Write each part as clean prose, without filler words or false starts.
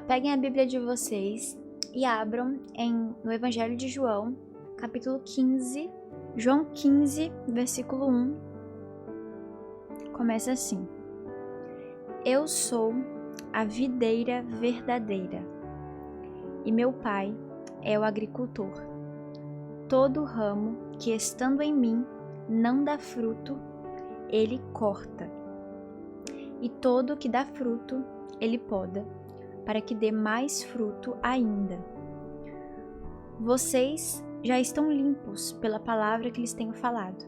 Peguem a Bíblia de vocês e abram no Evangelho de João, capítulo 15, João 15, versículo 1. Começa assim: Eu sou a videira verdadeira, e meu pai é o agricultor. Todo ramo que estando em mim não dá fruto, ele corta, e todo que dá fruto, ele poda, para que dê mais fruto ainda. Vocês já estão limpos pela palavra que lhes tenho falado.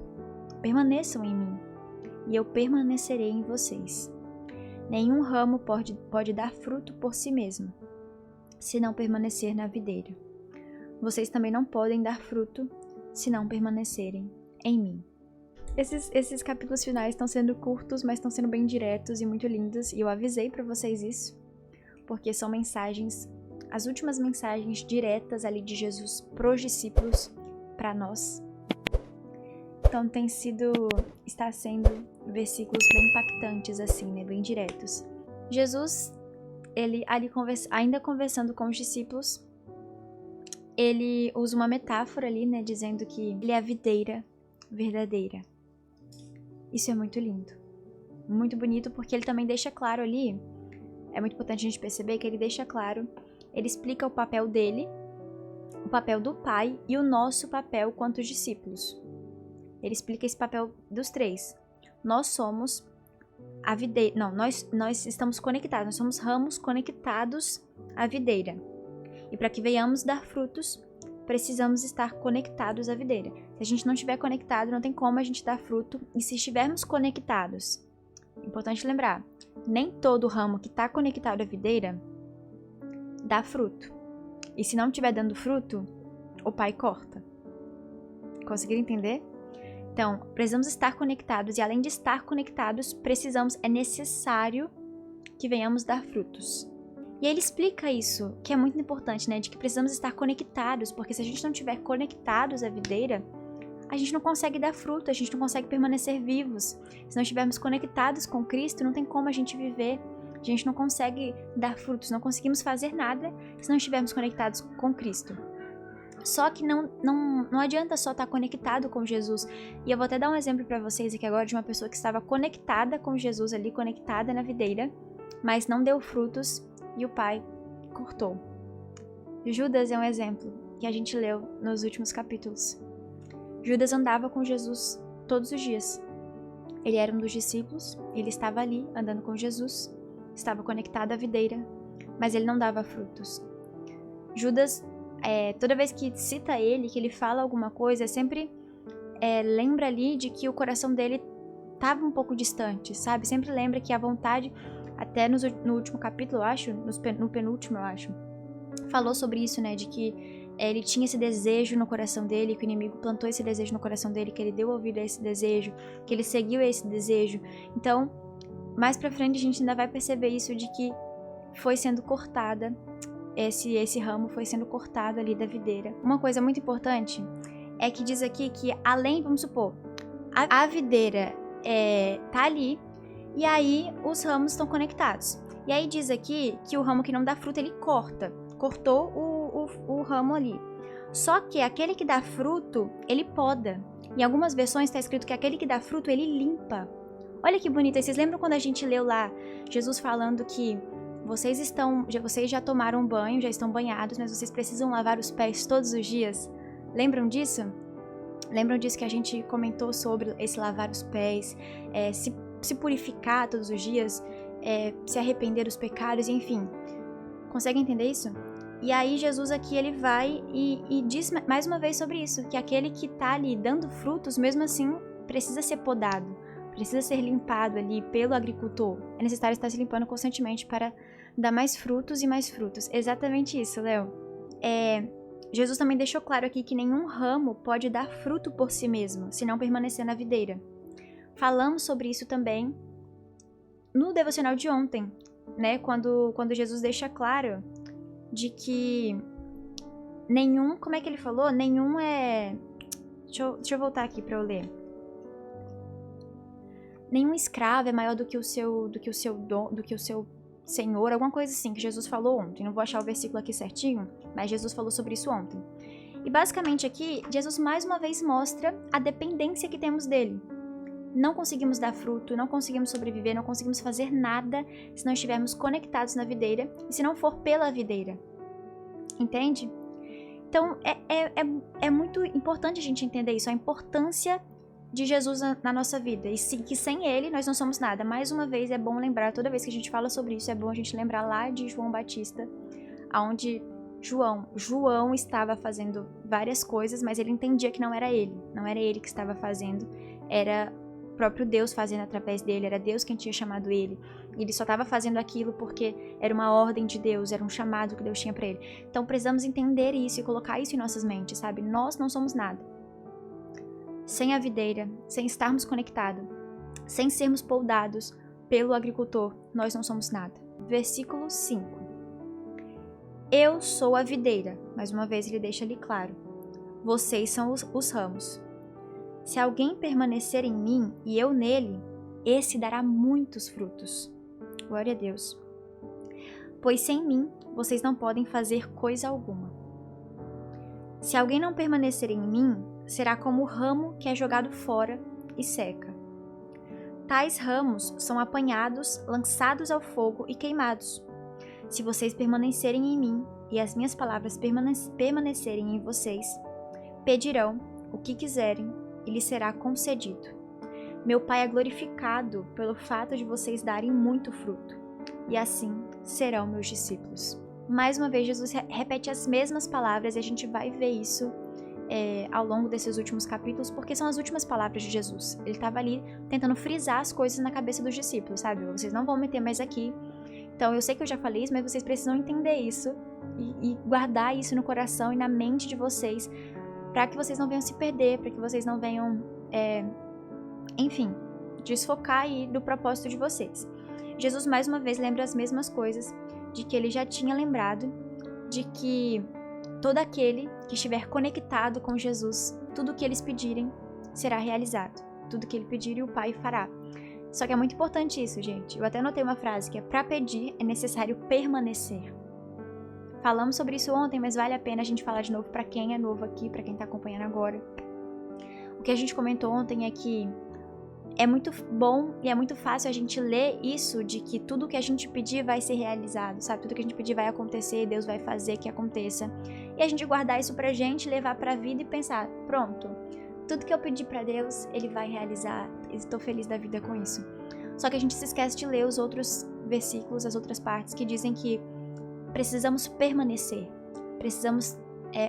Permaneçam em mim, e eu permanecerei em vocês. Nenhum ramo pode dar fruto por si mesmo, se não permanecer na videira. Vocês também não podem dar fruto, se não permanecerem em mim. Esses capítulos finais estão sendo curtos, mas estão sendo bem diretos e muito lindos, e eu avisei para vocês isso, porque são mensagens, as últimas mensagens diretas ali de Jesus pros discípulos, para nós. Então está sendo versículos bem impactantes assim, né, bem diretos. Jesus, ele ali ainda conversando com os discípulos, ele usa uma metáfora ali, né, dizendo que ele é a videira verdadeira. Isso é muito lindo, muito bonito, porque ele também deixa claro ali, é muito importante a gente perceber que ele deixa claro, ele explica o papel dele, o papel do Pai e o nosso papel quanto discípulos. Ele explica esse papel dos três. Nós somos a videira, não, nós estamos conectados, nós somos ramos conectados à videira. E para que venhamos dar frutos, precisamos estar conectados à videira. Se a gente não estiver conectado, não tem como a gente dar fruto. E se estivermos conectados, importante lembrar, nem todo ramo que está conectado à videira dá fruto. E se não estiver dando fruto, o Pai corta. Conseguiram entender? Então, precisamos estar conectados. E além de estar conectados, é necessário que venhamos dar frutos. E ele explica isso, que é muito importante, né? De que precisamos estar conectados, porque se a gente não estiver conectados à videira, a gente não consegue dar fruto, a gente não consegue permanecer vivos. Se não estivermos conectados com Cristo, não tem como a gente viver. A gente não consegue dar frutos, não conseguimos fazer nada se não estivermos conectados com Cristo. Só que não adianta só estar conectado com Jesus. E eu vou até dar um exemplo para vocês aqui agora de uma pessoa que estava conectada com Jesus ali, conectada na videira, mas não deu frutos e o Pai cortou. Judas é um exemplo que a gente leu nos últimos capítulos. Judas andava com Jesus todos os dias. Ele era um dos discípulos, ele estava ali andando com Jesus, estava conectado à videira, mas ele não dava frutos. Judas, toda vez que cita ele, que ele fala alguma coisa, sempre lembra ali de que o coração dele estava um pouco distante, sabe? Sempre lembra que a vontade, até no último capítulo, eu acho, no penúltimo, eu acho, falou sobre isso, né? De que ele tinha esse desejo no coração dele, que o inimigo plantou esse desejo no coração dele, que ele deu ouvido a esse desejo, que ele seguiu esse desejo. Então, mais pra frente a gente ainda vai perceber isso de que foi sendo cortada, esse ramo foi sendo cortado ali da videira. Uma coisa muito importante é que diz aqui que além, vamos supor, a videira tá ali e aí os ramos estão conectados. E aí diz aqui que o ramo que não dá fruto ele cortou o ramo ali. Só que aquele que dá fruto, ele poda. Em algumas versões está escrito que aquele que dá fruto, ele limpa. Olha que bonito. E vocês lembram quando a gente leu lá, Jesus falando que vocês já tomaram banho, já estão banhados, mas vocês precisam lavar os pés todos os dias? Lembram disso? Lembram disso que a gente comentou sobre esse lavar os pés, se purificar todos os dias, se arrepender dos pecados, enfim. Consegue entender isso? E aí Jesus aqui ele vai e diz mais uma vez sobre isso, que aquele que está ali dando frutos, mesmo assim, precisa ser podado, precisa ser limpado ali pelo agricultor. É necessário estar se limpando constantemente para dar mais frutos e mais frutos. Exatamente isso, Léo. Jesus também deixou claro aqui que nenhum ramo pode dar fruto por si mesmo, se não permanecer na videira. Falamos sobre isso também no devocional de ontem, né? Quando Jesus deixa claro de que nenhum, como é que ele falou? Nenhum deixa eu voltar aqui para eu ler. Nenhum escravo é maior do que o seu Senhor, alguma coisa assim que Jesus falou ontem. Não vou achar o versículo aqui certinho, mas Jesus falou sobre isso ontem. E basicamente aqui, Jesus mais uma vez mostra a dependência que temos dele. Não conseguimos dar fruto, não conseguimos sobreviver, não conseguimos fazer nada se não estivermos conectados na videira e se não for pela videira. Entende? Então, é muito importante a gente entender isso, a importância de Jesus na nossa vida. E que sem ele, nós não somos nada. Mais uma vez, é bom lembrar, toda vez que a gente fala sobre isso, é bom a gente lembrar lá de João Batista, onde João estava fazendo várias coisas, mas ele entendia que não era ele que estava fazendo, era o próprio Deus fazendo através dele, era Deus quem tinha chamado ele. Ele só estava fazendo aquilo porque era uma ordem de Deus, era um chamado que Deus tinha para ele. Então precisamos entender isso e colocar isso em nossas mentes, sabe? Nós não somos nada. Sem a videira, sem estarmos conectados, sem sermos poldados pelo agricultor, nós não somos nada. Versículo 5. Eu sou a videira. Mais uma vez ele deixa ali claro. Vocês são os ramos. Se alguém permanecer em mim e eu nele, esse dará muitos frutos. Glória a Deus. Pois sem mim, vocês não podem fazer coisa alguma. Se alguém não permanecer em mim, será como o ramo que é jogado fora e seca. Tais ramos são apanhados, lançados ao fogo e queimados. Se vocês permanecerem em mim e as minhas palavras permanecerem em vocês, pedirão o que quiserem e lhes será concedido. Meu Pai é glorificado pelo fato de vocês darem muito fruto, e assim serão meus discípulos. Mais uma vez, Jesus repete as mesmas palavras e a gente vai ver isso ao longo desses últimos capítulos, porque são as últimas palavras de Jesus. Ele estava ali tentando frisar as coisas na cabeça dos discípulos, sabe? Vocês não vão meter mais aqui. Então, eu sei que eu já falei isso, mas vocês precisam entender isso e guardar isso no coração e na mente de vocês, para que vocês não venham se perder, para que vocês não venham, enfim, desfocar aí do propósito de vocês. Jesus, mais uma vez, lembra as mesmas coisas de que ele já tinha lembrado, de que todo aquele que estiver conectado com Jesus, tudo o que eles pedirem será realizado. Tudo que ele pedir, o Pai fará. Só que é muito importante isso, gente. Eu até anotei uma frase que é: para pedir é necessário permanecer. Falamos sobre isso ontem, mas vale a pena a gente falar de novo para quem é novo aqui, para quem está acompanhando agora. O que a gente comentou ontem é que é muito bom e é muito fácil a gente ler isso de que tudo que a gente pedir vai ser realizado, sabe? Tudo que a gente pedir vai acontecer, Deus vai fazer que aconteça. E a gente guardar isso pra gente, levar pra vida e pensar: pronto, tudo que eu pedir pra Deus, Ele vai realizar. Estou feliz da vida com isso. Só que a gente se esquece de ler os outros versículos, as outras partes que dizem que precisamos permanecer, precisamos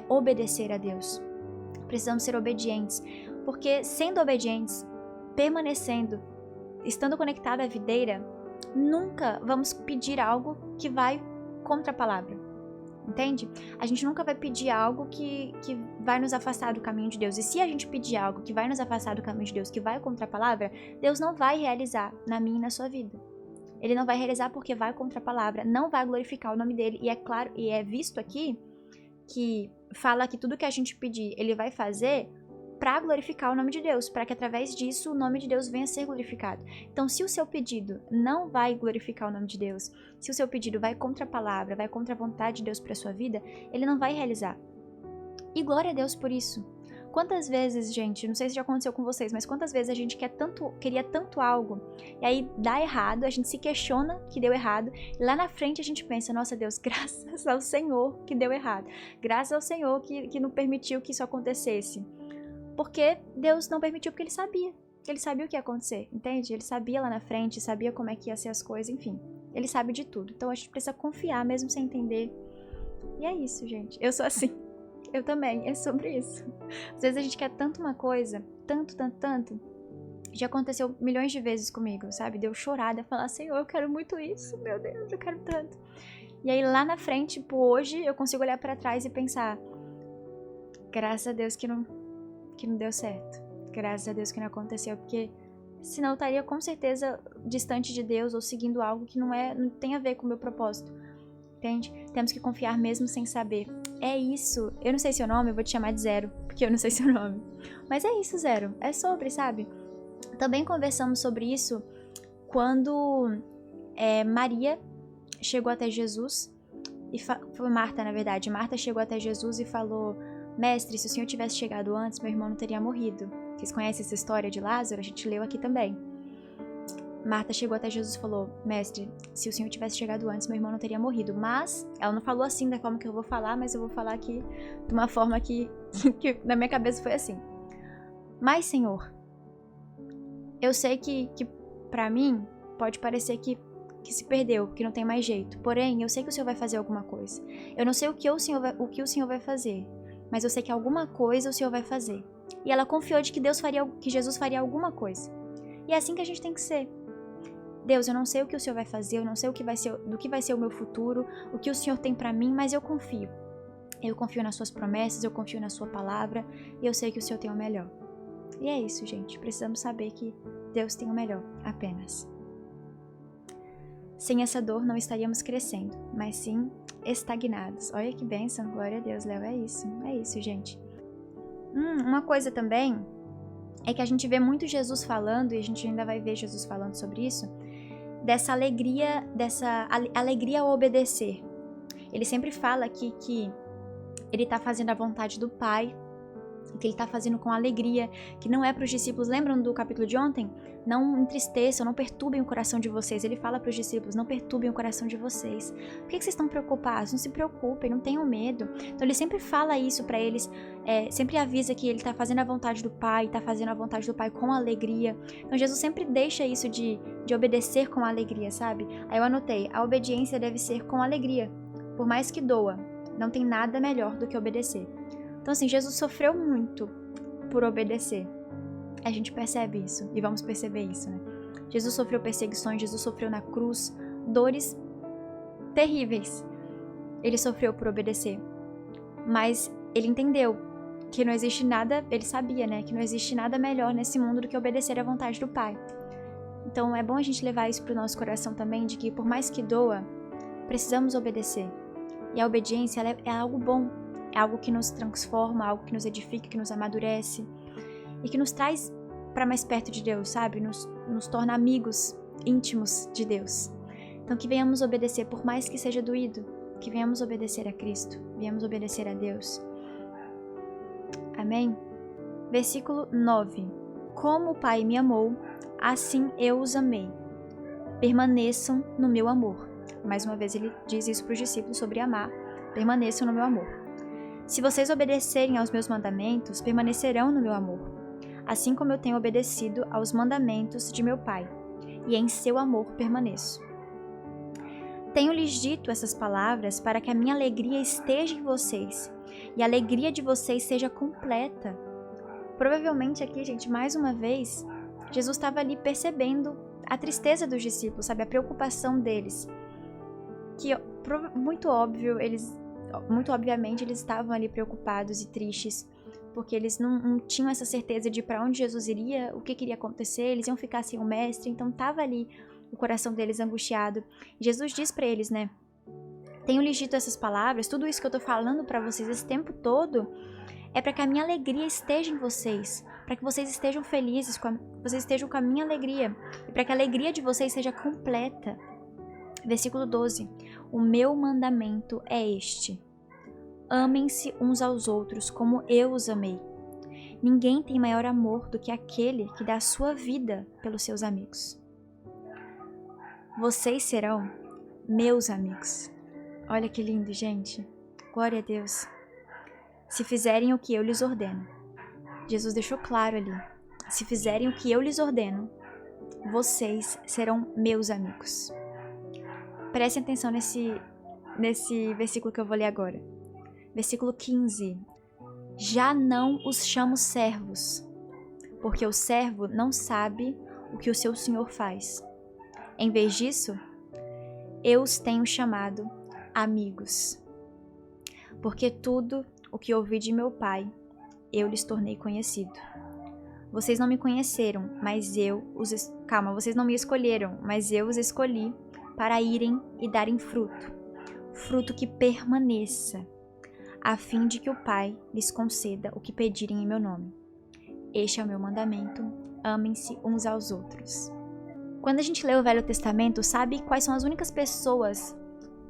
obedecer a Deus, precisamos ser obedientes, porque sendo obedientes, permanecendo, estando conectado à videira, nunca vamos pedir algo que vai contra a palavra, entende? A gente nunca vai pedir algo que vai nos afastar do caminho de Deus. E se a gente pedir algo que vai nos afastar do caminho de Deus, que vai contra a palavra, Deus não vai realizar na minha e na sua vida. Ele não vai realizar porque vai contra a palavra, não vai glorificar o nome dele. E é claro, e é visto aqui que fala que tudo que a gente pedir, ele vai fazer para glorificar o nome de Deus, para que através disso o nome de Deus venha a ser glorificado. Então, se o seu pedido não vai glorificar o nome de Deus, se o seu pedido vai contra a palavra, vai contra a vontade de Deus para sua vida, ele não vai realizar. E glória a Deus por isso. Quantas vezes, gente, não sei se já aconteceu com vocês, mas quantas vezes a gente queria tanto algo, e aí dá errado, a gente se questiona que deu errado, e lá na frente a gente pensa: nossa Deus, graças ao Senhor que deu errado, graças ao Senhor que não permitiu que isso acontecesse. Porque Deus não permitiu, porque Ele sabia o que ia acontecer, entende? Ele sabia lá na frente, sabia como é que ia ser as coisas, enfim, Ele sabe de tudo. Então a gente precisa confiar mesmo sem entender. E é isso, gente, eu sou assim. Eu também, é sobre isso. Às vezes a gente quer tanto uma coisa, tanto. Já aconteceu milhões de vezes comigo, sabe? De eu chorar, de eu falar: Senhor, eu quero muito isso, meu Deus, eu quero tanto. E aí lá na frente, tipo, hoje, eu consigo olhar pra trás e pensar: graças a Deus que não deu certo. Graças a Deus que não aconteceu, porque senão eu estaria com certeza distante de Deus ou seguindo algo que não tem a ver com o meu propósito. Entende? Temos que confiar mesmo sem saber. É isso. Eu não sei seu nome, eu vou te chamar de Zero, porque eu não sei seu nome. Mas é isso, Zero. É sobre, sabe? Também conversamos sobre isso quando Maria chegou até Jesus, foi Marta, na verdade. Marta chegou até Jesus e falou: Mestre, se o Senhor tivesse chegado antes, meu irmão não teria morrido. Vocês conhecem essa história de Lázaro? A gente leu aqui também. Marta chegou até Jesus e falou: Mestre, se o Senhor tivesse chegado antes, meu irmão não teria morrido. Mas, ela não falou assim da forma que eu vou falar, mas eu vou falar aqui de uma forma que na minha cabeça foi assim. Mas, Senhor, eu sei que pra mim pode parecer que se perdeu, que não tem mais jeito. Porém, eu sei que o Senhor vai fazer alguma coisa. Eu não sei o que o Senhor vai fazer, mas eu sei que alguma coisa o Senhor vai fazer. E ela confiou de que Jesus faria alguma coisa. E é assim que a gente tem que ser. Deus, eu não sei o que o Senhor vai fazer, eu não sei do que vai ser o meu futuro, o que o Senhor tem pra mim, mas eu confio. Eu confio nas suas promessas, eu confio na sua palavra, e eu sei que o Senhor tem o melhor. E é isso, gente. Precisamos saber que Deus tem o melhor, apenas. Sem essa dor, não estaríamos crescendo, mas sim estagnados. Olha que bênção, glória a Deus, Léo, é isso, gente. Uma coisa também é que a gente vê muito Jesus falando, e a gente ainda vai ver Jesus falando sobre isso, dessa alegria ao obedecer. Ele sempre fala aqui que ele está fazendo a vontade do Pai, que ele está fazendo com alegria, que não é para os discípulos. Lembram do capítulo de ontem? Não entristeçam, não perturbem o coração de vocês. Ele fala para os discípulos: não perturbem o coração de vocês. Por que vocês estão preocupados? Não se preocupem, não tenham medo. Então ele sempre fala isso para eles, sempre avisa que ele está fazendo a vontade do Pai, está fazendo a vontade do Pai com alegria. Então Jesus sempre deixa isso de obedecer com alegria, sabe? Aí eu anotei: a obediência deve ser com alegria, por mais que doa. Não tem nada melhor do que obedecer. Então assim, Jesus sofreu muito por obedecer. A gente percebe isso, e vamos perceber isso, né? Jesus sofreu perseguições, Jesus sofreu na cruz, dores terríveis. Ele sofreu por obedecer. Mas ele entendeu que não existe nada, ele sabia, né? Que não existe nada melhor nesse mundo do que obedecer à vontade do Pai. Então é bom a gente levar isso pro nosso coração também, de que por mais que doa, precisamos obedecer. E a obediência, ela é algo bom. É algo que nos transforma, algo que nos edifica, que nos amadurece e que nos traz para mais perto de Deus, sabe? Nos torna amigos íntimos de Deus. Então que venhamos obedecer, por mais que seja doído, que venhamos obedecer a Cristo, venhamos obedecer a Deus. Amém? Versículo 9. Como o Pai me amou, assim eu os amei. Permaneçam no meu amor. Mais uma vez ele diz isso para os discípulos sobre amar. Permaneçam no meu amor. Se vocês obedecerem aos meus mandamentos, permanecerão no meu amor, assim como eu tenho obedecido aos mandamentos de meu Pai, e em seu amor permaneço. Tenho-lhes dito essas palavras para que a minha alegria esteja em vocês, e a alegria de vocês seja completa. Provavelmente aqui, gente, mais uma vez, Jesus estava ali percebendo a tristeza dos discípulos, sabe? A preocupação deles. Que, muito obviamente, eles estavam ali preocupados e tristes, porque eles não tinham essa certeza de para onde Jesus iria, o que iria acontecer, eles iam ficar sem o mestre, então estava ali o coração deles angustiado. E Jesus diz para eles, né? Tenho-lhes dito essas palavras, tudo isso que eu tô falando para vocês esse tempo todo, é para que a minha alegria esteja em vocês, para que vocês estejam felizes, vocês estejam com a minha alegria, e para que a alegria de vocês seja completa. Versículo 12. O meu mandamento é este: amem-se uns aos outros como eu os amei. Ninguém tem maior amor do que aquele que dá a sua vida pelos seus amigos. Vocês serão meus amigos. Olha que lindo, gente. Glória a Deus. Se fizerem o que eu lhes ordeno. Jesus deixou claro ali. Se fizerem o que eu lhes ordeno, vocês serão meus amigos. Prestem atenção nesse versículo que eu vou ler agora. Versículo 15. Já não os chamo servos, porque o servo não sabe o que o seu senhor faz. Em vez disso, eu os tenho chamado amigos, porque tudo o que ouvi de meu Pai, eu lhes tornei conhecido. Vocês não me conheceram, mas vocês não me escolheram, mas eu os escolhi para irem e darem fruto que permaneça, a fim de que o Pai lhes conceda o que pedirem em meu nome. Este é o meu mandamento: amem-se uns aos outros. Quando a gente lê o Velho Testamento, sabe quais são as únicas pessoas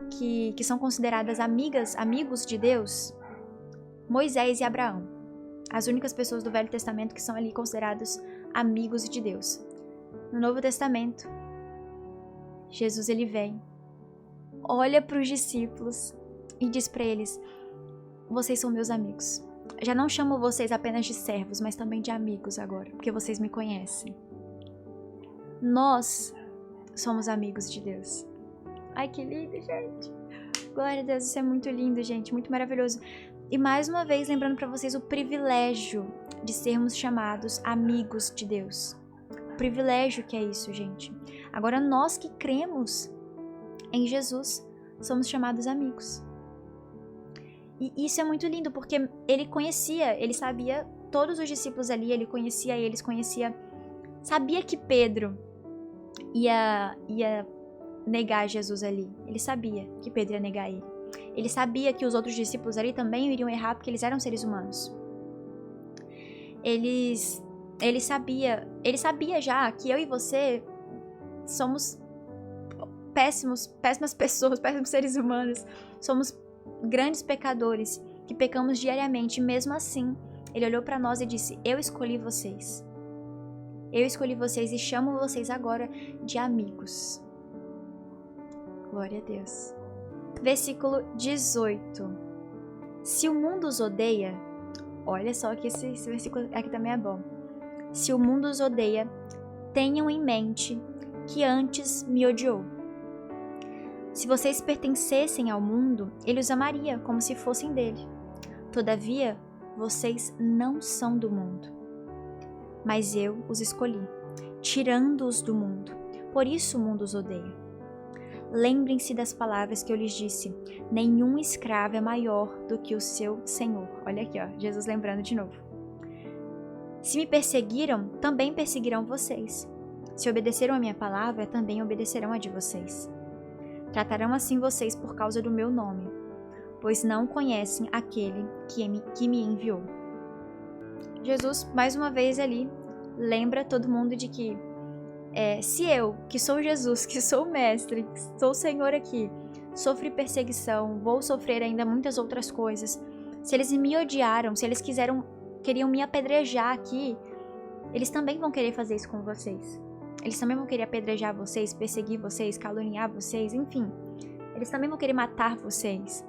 que são consideradas amigos de Deus, Moisés e Abraão. As únicas pessoas do Velho Testamento que são ali considerados amigos de Deus. No Novo Testamento, Jesus ele vem, olha para os discípulos e diz para eles: vocês são meus amigos. Já não chamo vocês apenas de servos, mas também de amigos agora, porque vocês me conhecem. Nós somos amigos de Deus. Ai, que lindo, gente. Glória a Deus, isso é muito lindo, gente, muito maravilhoso. E mais uma vez, lembrando para vocês o privilégio de sermos chamados amigos de Deus. O privilégio que é isso, gente. Agora, nós que cremos em Jesus, somos chamados amigos. E isso é muito lindo, porque ele sabia todos os discípulos ali, ele conhecia eles, sabia que Pedro ia negar Jesus ali. Ele sabia que Pedro ia negar ele. Ele sabia que os outros discípulos ali também iriam errar, porque eles eram seres humanos. Ele sabia já que eu e você somos péssimas pessoas, péssimos seres humanos. Somos grandes pecadores que pecamos diariamente. E mesmo assim, ele olhou para nós e disse: eu escolhi vocês. Eu escolhi vocês e chamo vocês agora de amigos. Glória a Deus. Versículo 18. Se o mundo os odeia, olha só que esse versículo aqui também é bom. Se o mundo os odeia, tenham em mente que antes me odiou. Se vocês pertencessem ao mundo, ele os amaria como se fossem dele. Todavia, vocês não são do mundo, mas eu os escolhi, tirando-os do mundo. Por isso o mundo os odeia. Lembrem-se das palavras que eu lhes disse: nenhum escravo é maior do que o seu senhor. Olha aqui, ó, Jesus lembrando de novo. Se me perseguiram, também perseguirão vocês. Se obedeceram a minha palavra, também obedecerão a de vocês. Tratarão assim vocês por causa do meu nome, pois não conhecem aquele que me enviou. Jesus, mais uma vez ali, lembra todo mundo de que se eu, que sou Jesus, que sou o Mestre, que sou o Senhor aqui, sofri perseguição, vou sofrer ainda muitas outras coisas. Se eles me odiaram, se eles queriam me apedrejar aqui, eles também vão querer fazer isso com vocês. Eles também vão querer apedrejar vocês, perseguir vocês, caluniar vocês, enfim. Eles também vão querer matar vocês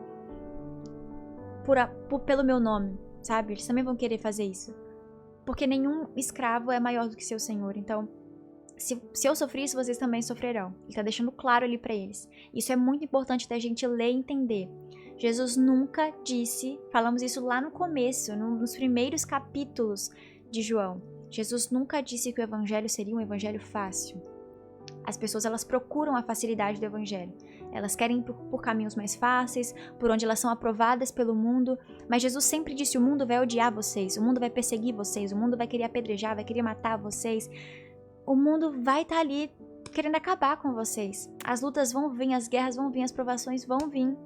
pelo meu nome, sabe? Eles também vão querer fazer isso. Porque nenhum escravo é maior do que seu senhor. Então, se eu sofri isso, vocês também sofrerão. Ele está deixando claro ali para eles. Isso é muito importante da gente ler e entender. Jesus nunca disse, falamos isso lá no começo, nos primeiros capítulos de João. Jesus nunca disse que o evangelho seria um evangelho fácil. As pessoas, elas procuram a facilidade do evangelho. Elas querem ir por caminhos mais fáceis, por onde elas são aprovadas pelo mundo. Mas Jesus sempre disse: o mundo vai odiar vocês, o mundo vai perseguir vocês, o mundo vai querer apedrejar, vai querer matar vocês. O mundo vai estar ali querendo acabar com vocês. As lutas vão vir, as guerras vão vir, as provações vão vir.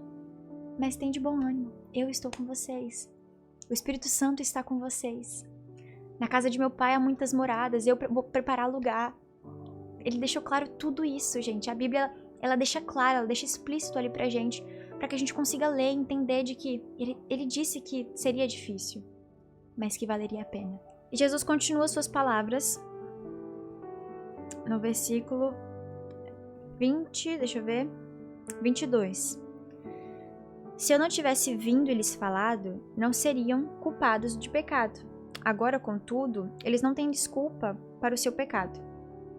Mas tem de bom ânimo. Eu estou com vocês. O Espírito Santo está com vocês. Na casa de meu pai há muitas moradas. Eu vou preparar lugar. Ele deixou claro tudo isso, gente. A Bíblia, ela deixa claro, ela deixa explícito ali pra gente, para que a gente consiga ler e entender de que ele disse que seria difícil, mas que valeria a pena. E Jesus continua suas palavras no versículo 22. Se eu não tivesse vindo e lhes falado, não seriam culpados de pecado. Agora, contudo, eles não têm desculpa para o seu pecado.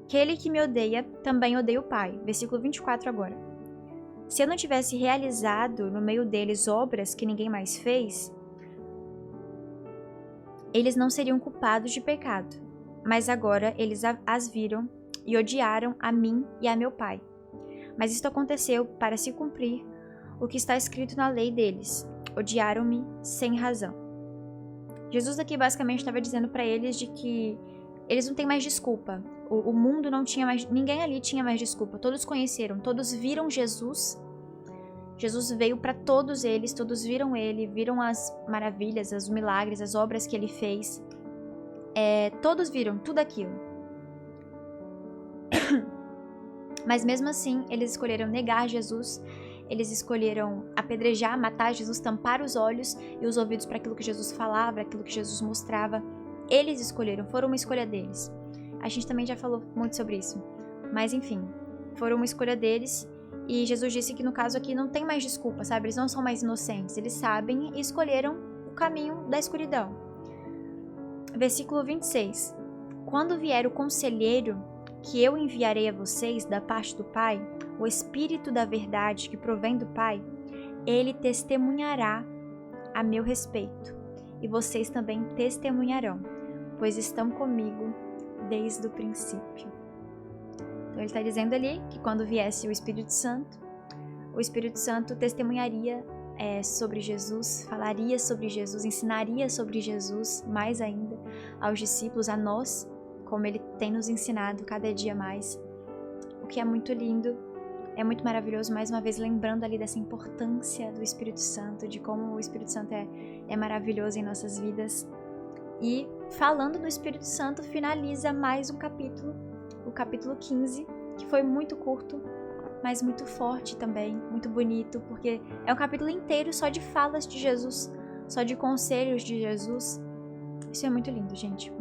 Aquele que me odeia, também odeia o Pai. Versículo 24 agora. Se eu não tivesse realizado no meio deles obras que ninguém mais fez, eles não seriam culpados de pecado. Mas agora eles as viram e odiaram a mim e a meu Pai. Mas isto aconteceu para se cumprir o que está escrito na lei deles. Odiaram-me sem razão. Jesus aqui basicamente estava dizendo para eles de que eles não têm mais desculpa. O mundo não tinha mais... Ninguém ali tinha mais desculpa. Todos conheceram, todos viram Jesus. Jesus veio para todos eles, todos viram ele, viram as maravilhas, os milagres, as obras que ele fez. Todos viram tudo aquilo. Mas mesmo assim, eles escolheram negar Jesus. eles escolheram apedrejar, matar Jesus, tampar os olhos e os ouvidos para aquilo que Jesus falava, aquilo que Jesus mostrava. Eles escolheram, foram uma escolha deles. A gente também já falou muito sobre isso. Mas enfim, foram uma escolha deles. E Jesus disse que no caso aqui não tem mais desculpa, sabe? Eles não são mais inocentes, eles sabem e escolheram o caminho da escuridão. Versículo 26. Quando vier o conselheiro que eu enviarei a vocês da parte do Pai, o Espírito da verdade que provém do Pai, ele testemunhará a meu respeito, e vocês também testemunharão, pois estão comigo desde o princípio. Então ele está dizendo ali que quando viesse o Espírito Santo testemunharia sobre Jesus, falaria sobre Jesus, ensinaria sobre Jesus mais ainda aos discípulos, a nós, como ele tem nos ensinado cada dia mais, o que é muito lindo, é muito maravilhoso, mais uma vez lembrando ali dessa importância do Espírito Santo, de como o Espírito Santo é maravilhoso em nossas vidas. E falando do Espírito Santo, finaliza mais um capítulo, o capítulo 15, que foi muito curto, mas muito forte também, muito bonito, porque é um capítulo inteiro só de falas de Jesus, só de conselhos de Jesus. Isso é muito lindo, gente.